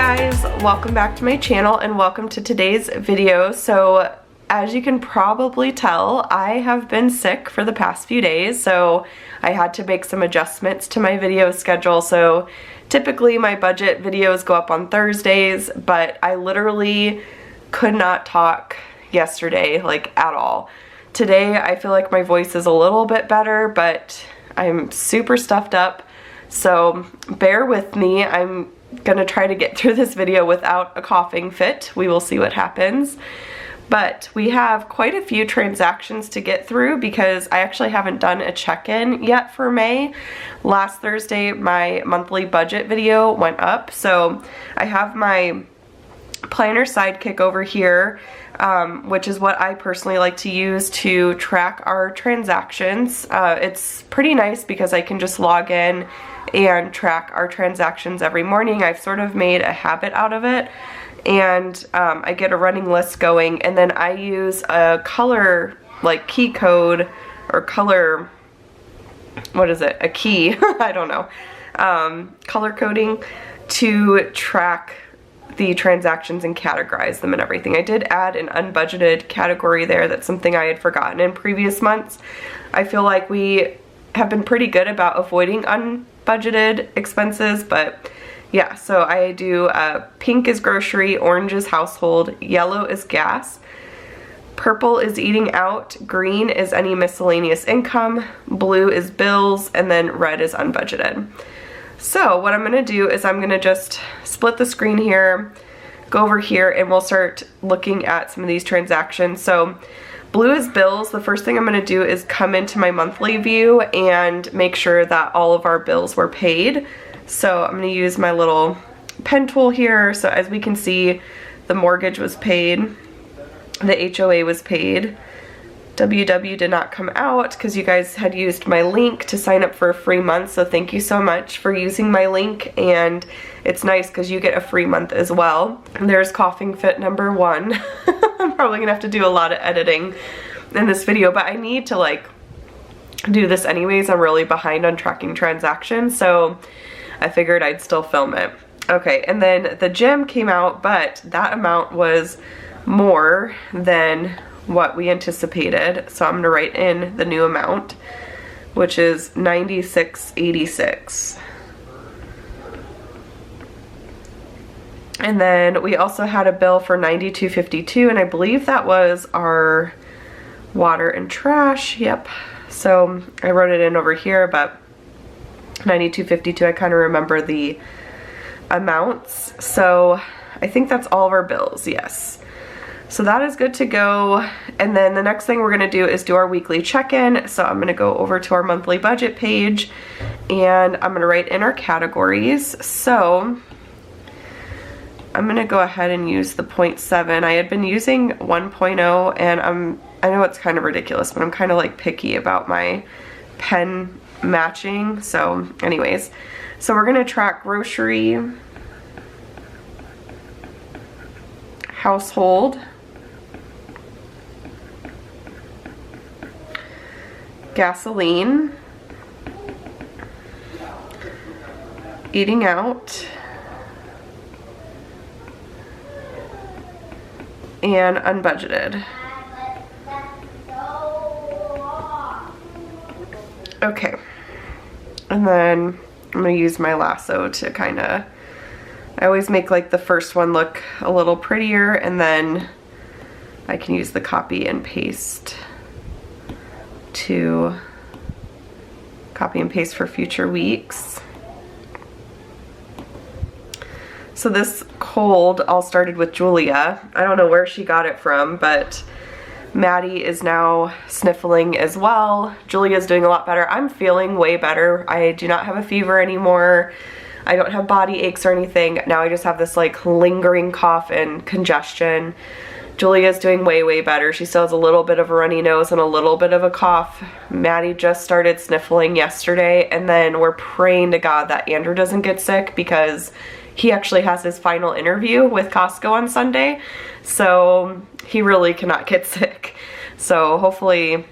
guys, welcome back to my channel and welcome to today's video. So as you can probably tell, I have been sick for the past few days, so I had to make some adjustments to my video schedule. So typically my budget videos go up on Thursdays, but I literally could not talk yesterday, like at all. Today I feel like my voice is a little bit better, but I'm super stuffed up, so bear with me. I'm gonna try to get through this video without a coughing fit. We will see what happens. But we have quite a few transactions to get through because I actually haven't done a check-in yet for May. Last Thursday my monthly budget video went up, so I have my planner sidekick over here, which is what I personally like to use to track our transactions. It's pretty nice because I can just log in and track our transactions every morning. I've sort of made a habit out of it, and I get a running list going, and then I use a color, like key code, or color, what is it, a key, I don't know, color coding to track the transactions and categorize them and everything. I did add an unbudgeted category there. That's something I had forgotten in previous months. I feel like we have been pretty good about avoiding unbudgeted expenses, but yeah, so I do pink is grocery, orange is household, yellow is gas, purple is eating out, green is any miscellaneous income, blue is bills, and then red is unbudgeted. So what I'm gonna do is I'm gonna just split the screen here, go over here, and we'll start looking at some of these transactions. So blue is bills. The first thing I'm gonna do is come into my monthly view and make sure that all of our bills were paid. So I'm gonna use my little pen tool here. So as we can see, the mortgage was paid, the HOA was paid, WW did not come out because you guys had used my link to sign up for a free month, so thank you so much for using my link, and it's nice because you get a free month as well. And there's coughing fit number 1. I'm probably gonna have to do a lot of editing in this video, but I need to like do this anyways. I'm really behind on tracking transactions, so I figured I'd still film it. Okay, and then the gym came out, but that amount was more than what we anticipated, so I'm gonna write in the new amount, which is $96.86. And then we also had a bill for $92.52, and I believe that was our water and trash. Yep, so I wrote it in over here, but $92.52, I kind of remember the amounts, so I think that's all of our bills. Yes. So that is good to go. And then the next thing we're gonna do is do our weekly check-in. So I'm gonna go over to our monthly budget page and I'm gonna write in our categories. So I'm gonna go ahead and use the 0.7. I had been using 1.0 and I know it's kind of ridiculous, but I'm kind of like picky about my pen matching. So anyways, so we're gonna track grocery, household, gasoline, eating out, and unbudgeted. Okay, and then I'm gonna use my lasso to kind of, I always make like the first one look a little prettier, and then I can use the copy and paste to copy and paste for future weeks. So this cold all started with Julia. I don't know where she got it from, but Maddie is now sniffling as well. Julia's doing a lot better. I'm feeling way better. I do not have a fever anymore. I don't have body aches or anything. Now I just have this like lingering cough and congestion. Julia's doing way, way better. She still has a little bit of a runny nose and a little bit of a cough. Maddie just started sniffling yesterday, and then we're praying to God that Andrew doesn't get sick because he actually has his final interview with Costco on Sunday, so he really cannot get sick. So hopefully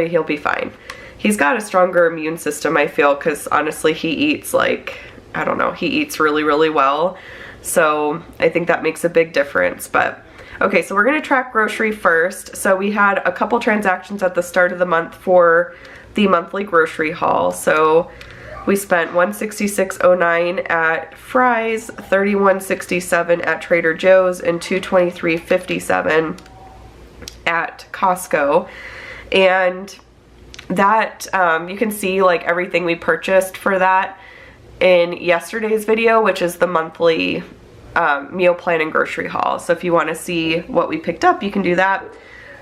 he'll be fine. He's got a stronger immune system, I feel, because honestly he eats like I don't know, he eats really, really well. So I think that makes a big difference. But okay, so we're gonna track grocery first. So we had a couple transactions at the start of the month for the monthly grocery haul. So we spent $166.09 at Fry's, $31.67 at Trader Joe's, and $223.57 at Costco. And that, you can see like everything we purchased for that in yesterday's video, which is the monthly meal plan and grocery haul. So if you want to see what we picked up, you can do that.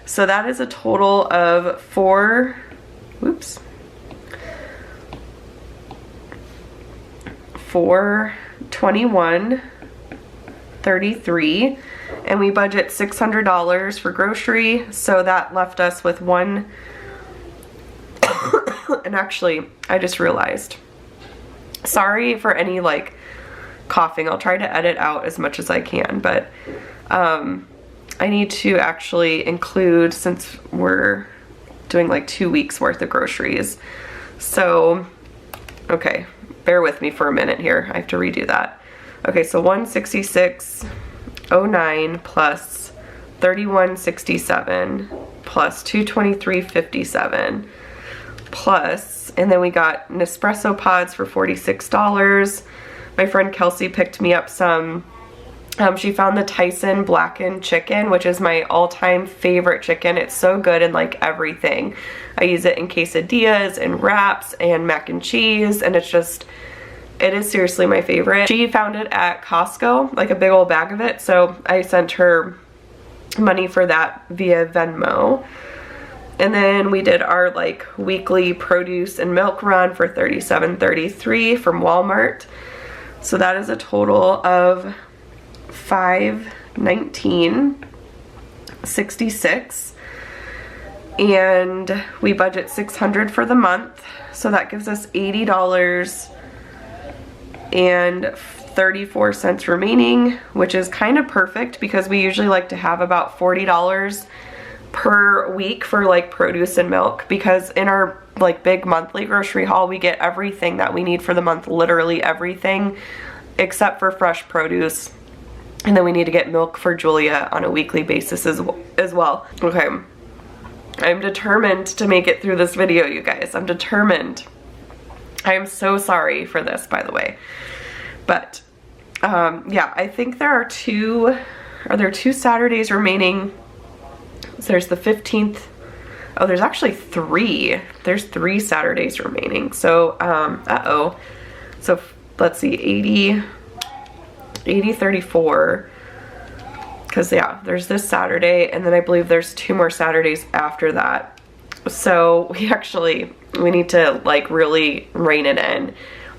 So that is a total of $421.33, and we budget $600 for grocery, so that left us with one. And actually, I just realized, sorry for any like coughing, I'll try to edit out as much as I can, but I need to actually include, since we're doing like 2 weeks worth of groceries. So okay, bear with me for a minute here, I have to redo that. Okay, so $166.09 plus $31.67 plus $223.57 plus, and then we got Nespresso pods for $46. My friend Kelsey picked me up some, she found the Tyson blackened chicken, which is my all-time favorite chicken. It's so good in like everything. I use it in quesadillas and wraps and mac and cheese, and it's just, it is seriously my favorite. She found it at Costco, like a big old bag of it, so I sent her money for that via Venmo. And then we did our like weekly produce and milk run for $37.33 from Walmart. So that is a total of $519.66, and we budget $600 for the month, so that gives us $80.34 remaining, which is kind of perfect because we usually like to have about $40 per week for like produce and milk, because in our like big monthly grocery haul we get everything that we need for the month, literally everything except for fresh produce, and then we need to get milk for Julia on a weekly basis as well. Okay, I'm determined to make it through this video, you guys. I'm determined. I am so sorry for this, by the way, but yeah, I think there are two Saturdays remaining. So there's the 15th. Oh, there's actually three. There's 3 Saturdays remaining. So, so let's see, 80.34. Because yeah, there's this Saturday, and then I believe there's 2 more Saturdays after that. So we need to like really rein it in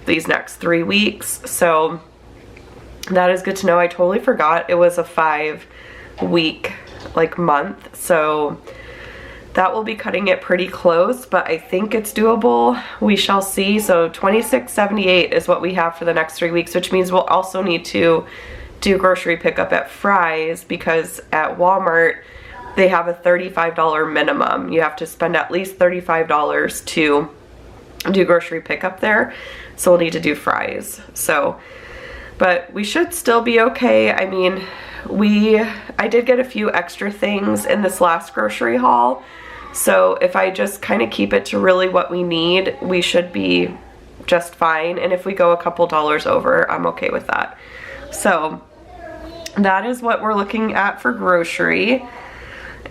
these next 3 weeks. So that is good to know. I totally forgot it was a 5-week like month, so that will be cutting it pretty close, but I think it's doable. We shall see. So $26.78 is what we have for the next 3 weeks, which means we'll also need to do grocery pickup at Fry's, because at Walmart they have a $35 minimum. You have to spend at least $35 to do grocery pickup there, so we'll need to do Fry's. So, but we should still be okay. I mean, I did get a few extra things in this last grocery haul, so if I just kind of keep it to really what we need, we should be just fine. And if we go a couple dollars over, I'm okay with that. So that is what we're looking at for grocery.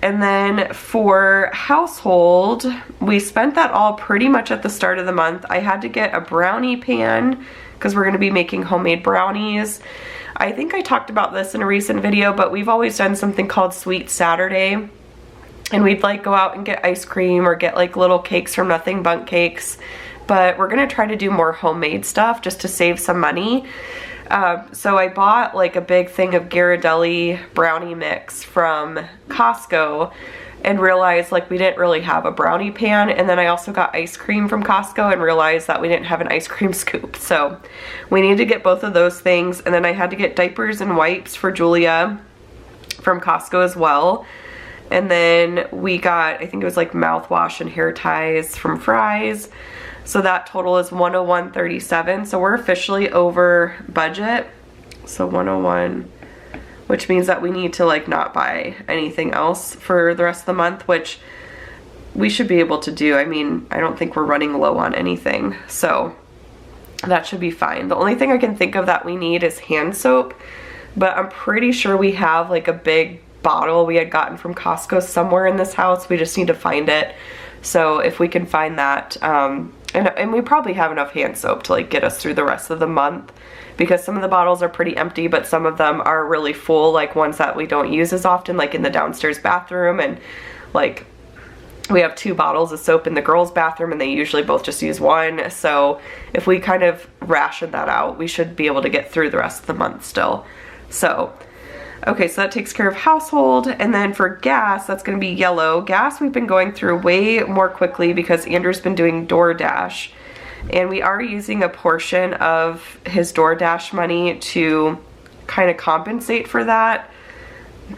And then for household, we spent that all pretty much at the start of the month. I had to get a brownie pan because we're going to be making homemade brownies. I think I talked about this in a recent video, but we've always done something called Sweet Saturday, and we'd like go out and get ice cream or get like little cakes from Nothing Bundt Cakes, but we're gonna try to do more homemade stuff just to save some money. So I bought like a big thing of Ghirardelli brownie mix from Costco and realized like we didn't really have a brownie pan, and then I also got ice cream from Costco and realized that we didn't have an ice cream scoop. So we need to get both of those things, and then I had to get diapers and wipes for Julia from Costco as well. And then we got, I think it was like mouthwash and hair ties from Fry's. So that total is $101.37. So we're officially over budget. So 101, which means that we need to like not buy anything else for the rest of the month, which we should be able to do. I mean, I don't think we're running low on anything, so that should be fine. The only thing I can think of that we need is hand soap, but I'm pretty sure we have like a big bottle we had gotten from Costco somewhere in this house. We just need to find it. So if we can find that, and we probably have enough hand soap to like get us through the rest of the month, because some of the bottles are pretty empty, but some of them are really full, like ones that we don't use as often, like in the downstairs bathroom, and like we have 2 bottles of soap in the girls' bathroom and they usually both just use one. So if we kind of ration that out, we should be able to get through the rest of the month still. So okay, so that takes care of household. And then for gas, that's going to be yellow. Gas we've been going through way more quickly because Andrew's been doing DoorDash. And we are using a portion of his DoorDash money to kind of compensate for that.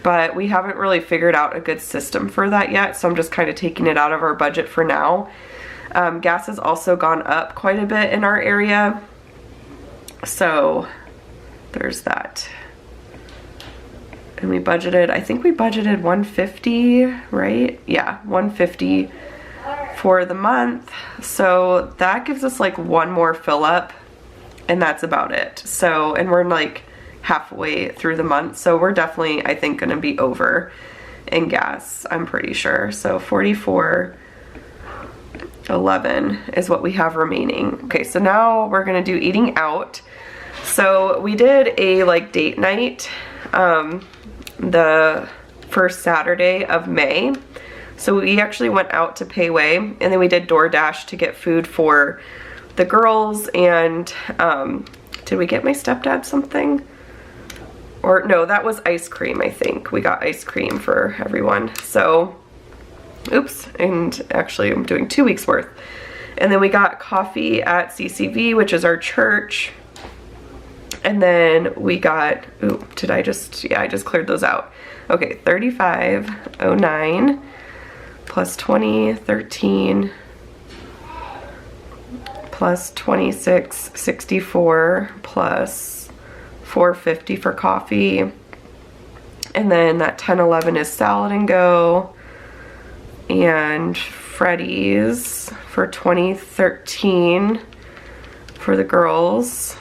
But we haven't really figured out a good system for that yet. So I'm just kind of taking it out of our budget for now. Gas has also gone up quite a bit in our area. So there's that. And we budgeted, I think we budgeted $150, right? Yeah, $150 for the month. So that gives us like one more fill up and that's about it. So, and we're like halfway through the month. So we're definitely, I think, gonna be over in gas, I'm pretty sure. So $44.11 is what we have remaining. Okay, so now we're gonna do eating out. So we did a like date night the first Saturday of May. So we actually went out to Payway and then we did DoorDash to get food for the girls. And did we get my stepdad something? Or no, that was ice cream, I think. We got ice cream for everyone. So, oops, and actually I'm doing 2 weeks worth. And then we got coffee at CCV, which is our church. And then we got, ooh, did I just, yeah, I just cleared those out. Okay, $35.09 plus $20.13 plus $26.64 plus $4.50 for coffee. And then that $10.11 is Salad and Go and Freddy's for $20.13 for the girls.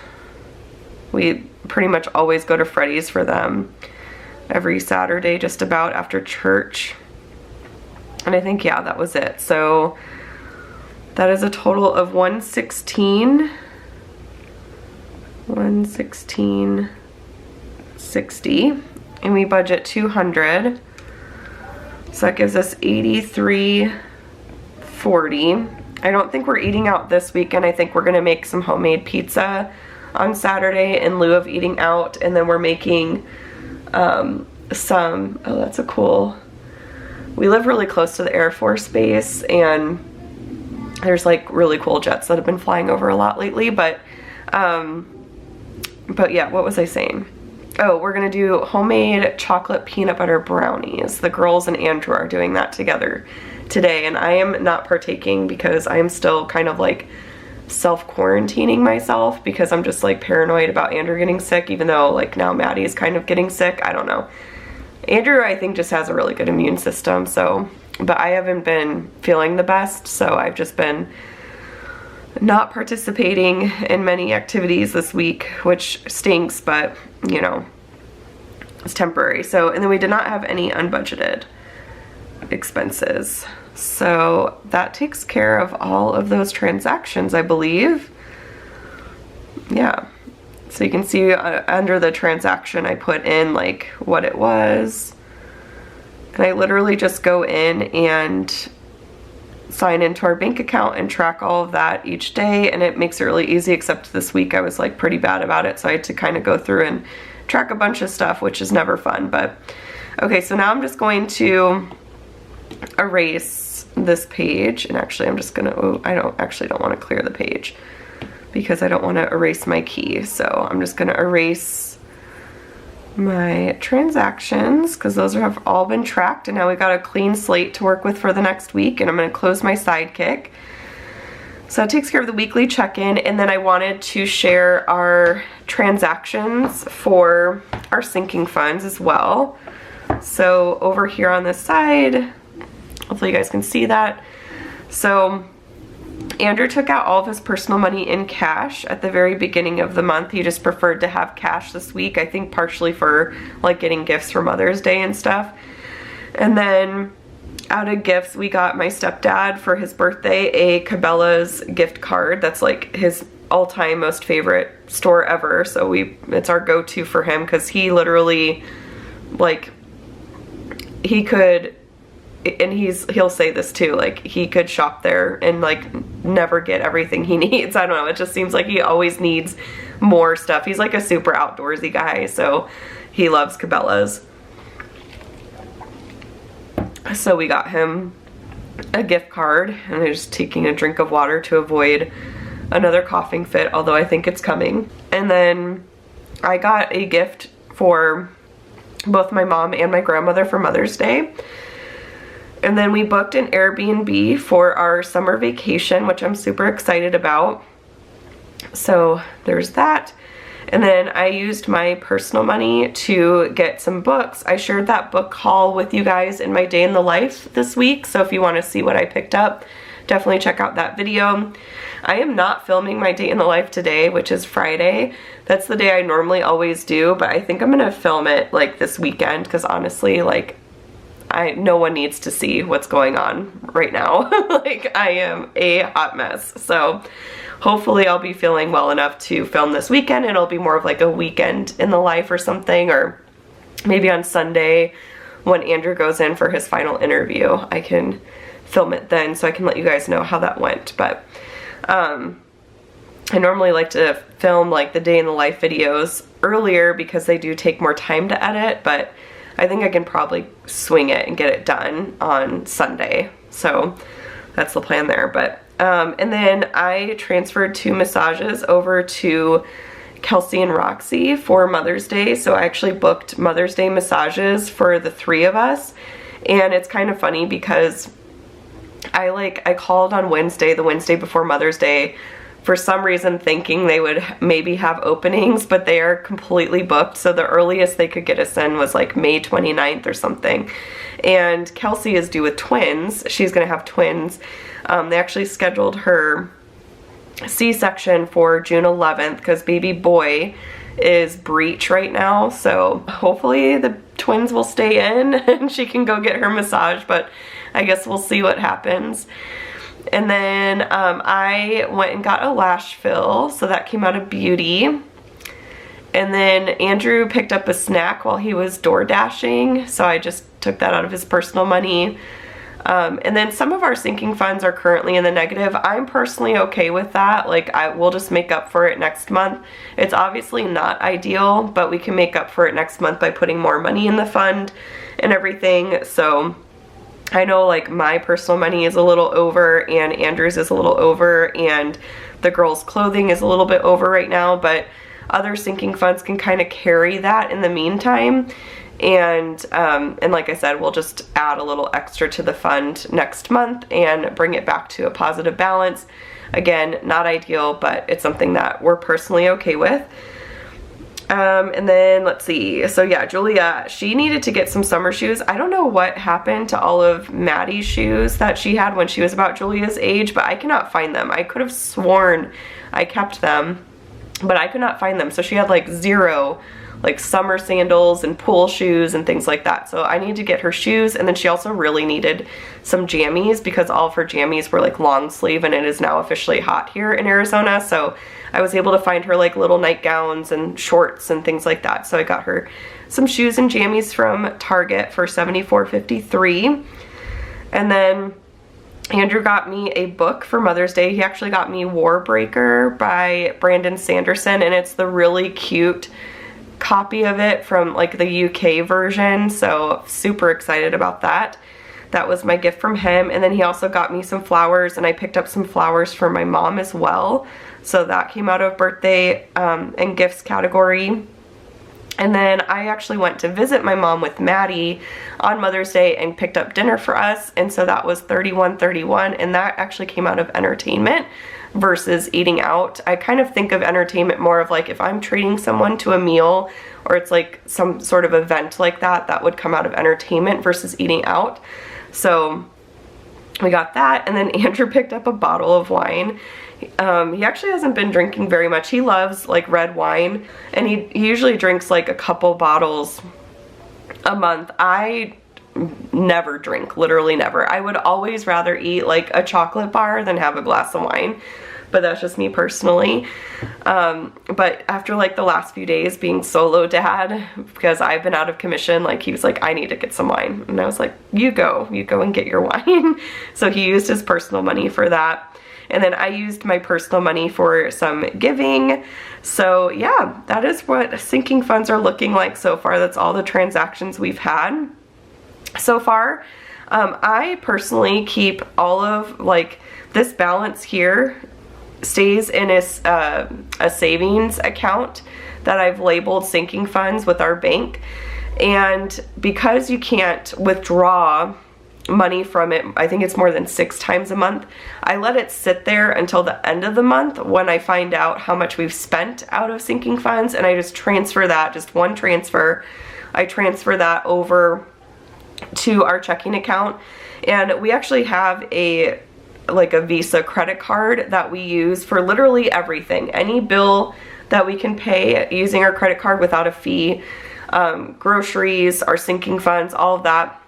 We pretty much always go to Freddy's for them every Saturday just about after church. And I think, yeah, that was it. So that is a total of $116.60, and we budget $200. So that gives us $83.40. I don't think we're eating out this weekend. I think we're gonna make some homemade pizza on Saturday in lieu of eating out, and then we're making some, oh, that's a cool, we live really close to the Air Force Base, and there's like really cool jets that have been flying over a lot lately, but yeah, what was I saying? Oh, we're gonna do homemade chocolate peanut butter brownies. The girls and Andrew are doing that together today, and I am not partaking because I am still kind of like self-quarantining myself because I'm just like paranoid about Andrew getting sick, even though like now Maddie is kind of getting sick. I don't know. Andrew, I think, just has a really good immune system, so, but I haven't been feeling the best, so I've just been not participating in many activities this week, which stinks, but you know, it's temporary. So, and then we did not have any unbudgeted expenses. So that takes care of all of those transactions, I believe. Yeah. So you can see under the transaction, I put in like what it was. And I literally just go in and sign into our bank account and track all of that each day. And it makes it really easy, except this week I was like pretty bad about it. So I had to kind of go through and track a bunch of stuff, which is never fun. But okay, so now I'm just going to erase this page. And actually I'm just gonna, oh, I don't want to clear the page because I don't want to erase my key. So I'm just gonna erase my transactions because those have all been tracked, and now we've got a clean slate to work with for the next week. And I'm gonna close my Sidekick. So that takes care of the weekly check-in, and then I wanted to share our transactions for our sinking funds as well. So over here on this side, hopefully you guys can see that. So Andrew took out all of his personal money in cash at the very beginning of the month. He just preferred to have cash this week, I think partially for like getting gifts for Mother's Day and stuff. And then out of gifts, we got my stepdad for his birthday a Cabela's gift card. That's like his all-time most favorite store ever. So it's our go-to for him, because he literally, like, he could, and he'll say this too, like, he could shop there and like never get everything he needs. I don't know, it just seems like he always needs more stuff. He's like a super outdoorsy guy, so he loves Cabela's. So we got him a gift card, and I'm just taking a drink of water to avoid another coughing fit, although I think it's coming. And then I got a gift for both my mom and my grandmother for Mother's Day. And then we booked an Airbnb for our summer vacation, which I'm super excited about. So there's that. And then I used my personal money to get some books. I shared that book haul with you guys in my day in the life this week, so if you want to see what I picked up, definitely check out that video. I am not filming my day in the life today, which is Friday. That's the day I normally always do, but I think I'm gonna film it like this weekend, because honestly, like, no one needs to see what's going on right now. Like, I am a hot mess. So hopefully I'll be feeling well enough to film this weekend. It'll be more of like a weekend in the life or something, or maybe on Sunday when Andrew goes in for his final interview, I can film it then, so I can let you guys know how that went. But I normally like to film like the day in the life videos earlier because they do take more time to edit, but I think I can probably swing it and get it done on Sunday. So that's the plan there. But and then I transferred 2 massages over to Kelsey and Roxy for Mother's Day. So I actually booked Mother's Day massages for the 3 of us. And it's kind of funny because I called on Wednesday, the Wednesday before Mother's Day, for some reason thinking they would maybe have openings, but they are completely booked. So the earliest they could get us in was like May 29th or something. And Kelsey is due with twins. She's gonna have twins. They actually scheduled her C-section for June 11th because baby boy is breech right now. So hopefully the twins will stay in and she can go get her massage, but I guess we'll see what happens. And then I went and got a lash fill, so that came out of Beauty. And then Andrew picked up a snack while he was door dashing, so I just took that out of his personal money. And then some of our sinking funds are currently in the negative. I'm personally okay with that. Like, we'll just make up for it next month. It's obviously not ideal, but we can make up for it next month by putting more money in the fund and everything. So I know like my personal money is a little over and Andrew's is a little over and the girls' clothing is a little bit over right now, but other sinking funds can kind of carry that in the meantime. And like I said, we'll just add a little extra to the fund next month and bring it back to a positive balance. Again, not ideal, but it's something that we're personally okay with. And then let's see. So yeah, Julia, she needed to get some summer shoes. I don't know what happened to all of Maddie's shoes that she had when she was about Julia's age, but I cannot find them. I could have sworn I kept them, but I could not find them. So she had like 0 like summer sandals and pool shoes and things like that. So I need to get her shoes. And then she also really needed some jammies because all of her jammies were like long sleeve and it is now officially hot here in Arizona. So I was able to find her like little nightgowns and shorts and things like that. So I got her some shoes and jammies from Target for $74.53. And then Andrew got me a book for Mother's Day. He actually got me Warbreaker by Brandon Sanderson, and it's the really cute copy of it from like the UK version, so super excited about that. That was my gift from him. And then he also got me some flowers, and I picked up some flowers for my mom as well, so that came out of birthday and gifts category. And then I actually went to visit my mom with Maddie on Mother's Day and picked up dinner for us, and so that was $31.31, and that actually came out of entertainment versus eating out. I kind of think of entertainment more of like if I'm treating someone to a meal or it's like some sort of event like that, that would come out of entertainment versus eating out. So we got that, and then Andrew picked up a bottle of wine. He actually hasn't been drinking very much. He loves like red wine, and he usually drinks like a couple bottles a month. I never drink, literally never. I would always rather eat like a chocolate bar than have a glass of wine, but that's just me personally. But after like the last few days being solo dad, because I've been out of commission, like he was like, I need to get some wine, and I was like, you go and get your wine. So he used his personal money for that. And then I used my personal money for some giving. So yeah, that is what sinking funds are looking like so far. That's all the transactions we've had so far. I personally keep all of like this balance here stays in a savings account that I've labeled sinking funds with our bank. And because you can't withdraw money from it, I think it's more than 6 times a month, I let it sit there until the end of the month when I find out how much we've spent out of sinking funds, and I just transfer that, just one transfer. I transfer that over to our checking account, and we actually have a Visa credit card that we use for literally everything. Any bill that we can pay using our credit card without a fee, groceries, our sinking funds, all of that,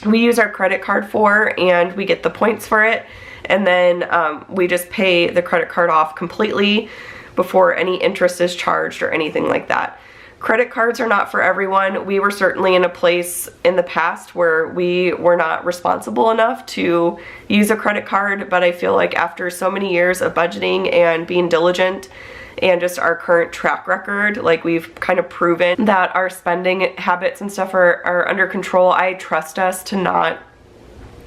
we use our credit card for, and we get the points for it, and then we just pay the credit card off completely before any interest is charged or anything like that. Credit cards are not for everyone. We were certainly in a place in the past where we were not responsible enough to use a credit card, but I feel like after so many years of budgeting and being diligent and just our current track record, like we've kind of proven that our spending habits and stuff are under control. I trust us to not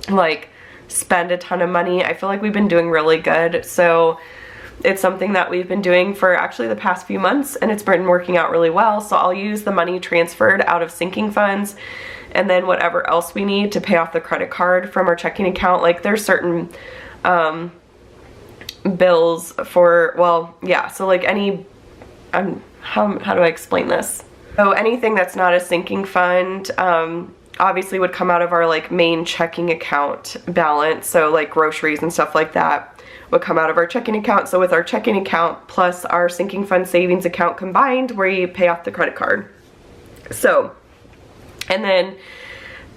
like spend a ton of money. I feel like we've been doing really good. So it's something that we've been doing for actually the past few months, and it's been working out really well. So I'll use the money transferred out of sinking funds, and then whatever else we need to pay off the credit card from our checking account. Like there's certain bills for, well, yeah, so like any, how do I explain this? So anything that's not a sinking fund obviously would come out of our like main checking account balance. So like groceries and stuff like that would come out of our checking account. So with our checking account plus our sinking fund savings account combined, we pay off the credit card. So, and then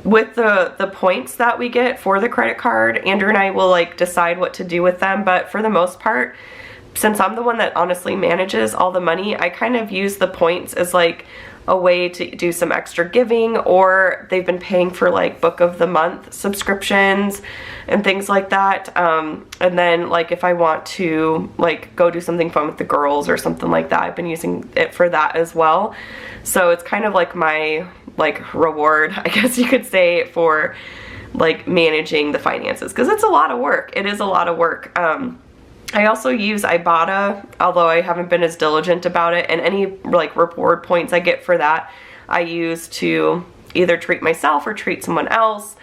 with the points that we get for the credit card, Andrew and I will like decide what to do with them, but for the most part, since I'm the one that honestly manages all the money, I kind of use the points as like a way to do some extra giving, or they've been paying for like book of the month subscriptions and things like that. And then like if I want to like go do something fun with the girls or something like that, I've been using it for that as well. So it's kind of like my like reward, I guess you could say, for like managing the finances, because it's a lot of work. It is a lot of work. I also use Ibotta, although I haven't been as diligent about it, and any like reward points I get for that I use to either treat myself or treat someone else,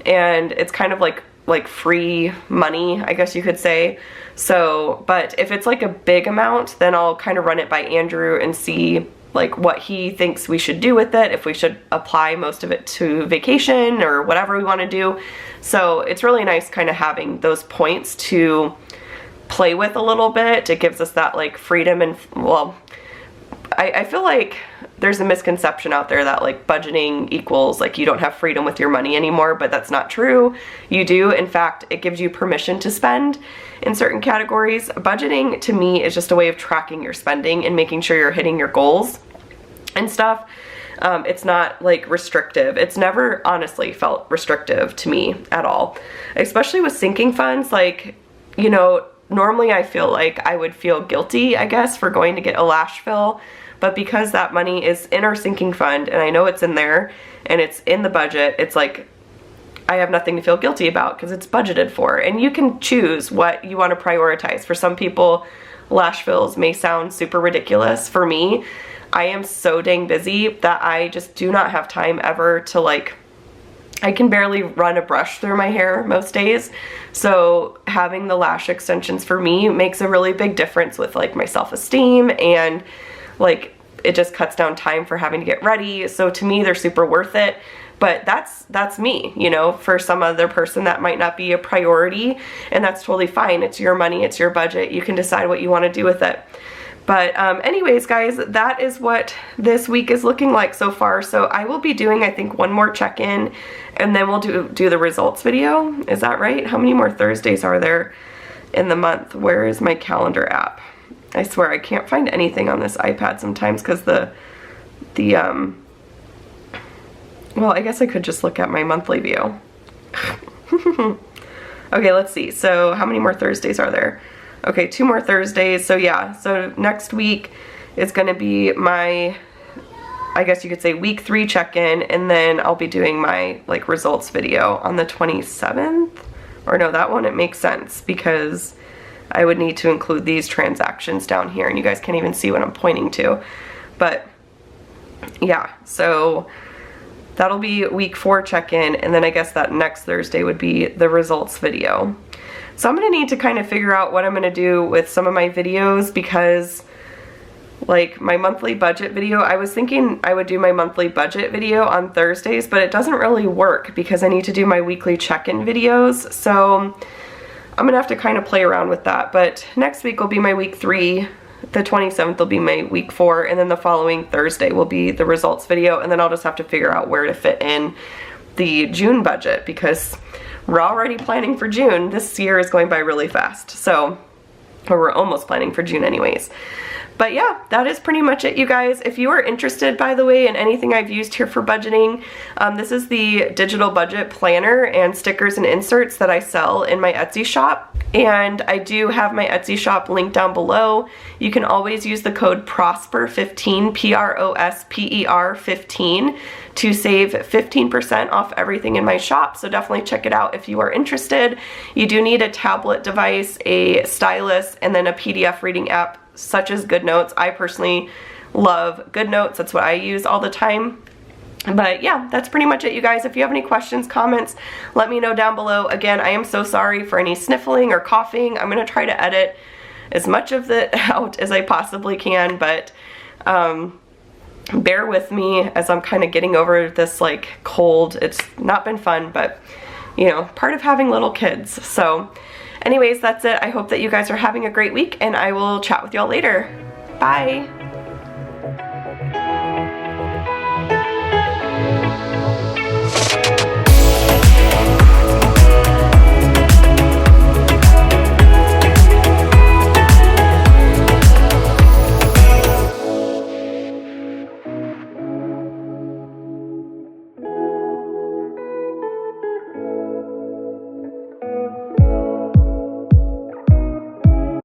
and it's kind of like free money, I guess you could say. So, but if it's like a big amount, then I'll kind of run it by Andrew and see like what he thinks we should do with it, if we should apply most of it to vacation or whatever we want to do. So it's really nice kind of having those points to play with a little bit. It gives us that like freedom, and well, I feel like there's a misconception out there that like budgeting equals like you don't have freedom with your money anymore, but that's not true. You do. In fact, it gives you permission to spend in certain categories. Budgeting to me is just a way of tracking your spending and making sure you're hitting your goals and stuff. It's not like restrictive. It's never honestly felt restrictive to me at all, especially with sinking funds. Like, you know, normally I feel like I would feel guilty, I guess, for going to get a lash fill, but because that money is in our sinking fund and I know it's in there and it's in the budget, it's like I have nothing to feel guilty about because it's budgeted for. And you can choose what you want to prioritize. For some people, lash fills may sound super ridiculous. For me, I am so dang busy that I just do not have time ever to like, I can barely run a brush through my hair most days. So having the lash extensions for me makes a really big difference with like my self-esteem, and like it just cuts down time for having to get ready. So to me, they're super worth it. But that's me, you know. For some other person that might not be a priority, and that's totally fine. It's your money, it's your budget. You can decide what you want to do with it. But anyways, guys, that is what this week is looking like so far. So I will be doing, I think, one more check-in, and then we'll do the results video. Is that right? How many more Thursdays are there in the month? Where is my calendar app? I swear I can't find anything on this iPad sometimes because well, I guess I could just look at my monthly view. Okay, let's see. So how many more Thursdays are there? Okay, 2 more Thursdays. So yeah, so next week is going to be my, I guess you could say, week 3 check-in, and then I'll be doing my like results video on the 27th. Or no, that one, it makes sense because I would need to include these transactions down here, and you guys can't even see what I'm pointing to. But yeah, so that'll be week 4 check-in, and then I guess that next Thursday would be the results video. So I'm gonna need to kind of figure out what I'm gonna do with some of my videos, because like my monthly budget video, I was thinking I would do my monthly budget video on Thursdays, but it doesn't really work because I need to do my weekly check-in videos. So I'm gonna have to kind of play around with that. But next week will be my week 3. The 27th will be my week 4, and then the following Thursday will be the results video, and then I'll just have to figure out where to fit in the June budget, because we're already planning for June. This year is going by really fast, so, or we're almost planning for June anyways. But yeah, that is pretty much it, you guys. If you are interested, by the way, in anything I've used here for budgeting, this is the digital budget planner and stickers and inserts that I sell in my Etsy shop. And I do have my Etsy shop linked down below. You can always use the code PROSPER15, P-R-O-S-P-E-R 15, to save 15% off everything in my shop. So definitely check it out if you are interested. You do need a tablet device, a stylus, and then a PDF reading app such as Goodnotes. I personally love Goodnotes. That's what I use all the time. But yeah, that's pretty much it, you guys. If you have any questions, comments, let me know down below. Again, I am so sorry for any sniffling or coughing. I'm going to try to edit as much of it out as I possibly can, but bear with me as I'm kind of getting over this like cold. It's not been fun, but you know, part of having little kids. So anyways, that's it. I hope that you guys are having a great week, and I will chat with y'all later. Bye.